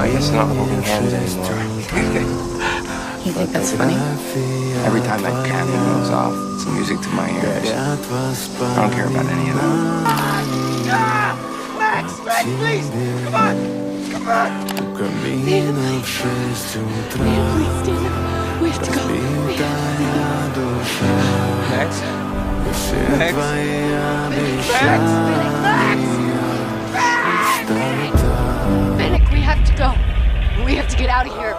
I guess not holding hands anymore. You think that's funny? Every time that Kamin goes off, it's music to my ears. I don't care about any of that. Max, please! Come on! Come on! Nathan, please. Nathan, please, Nathan. We have to go. Max? Max? Finnick, we have to go. We have to get out of here.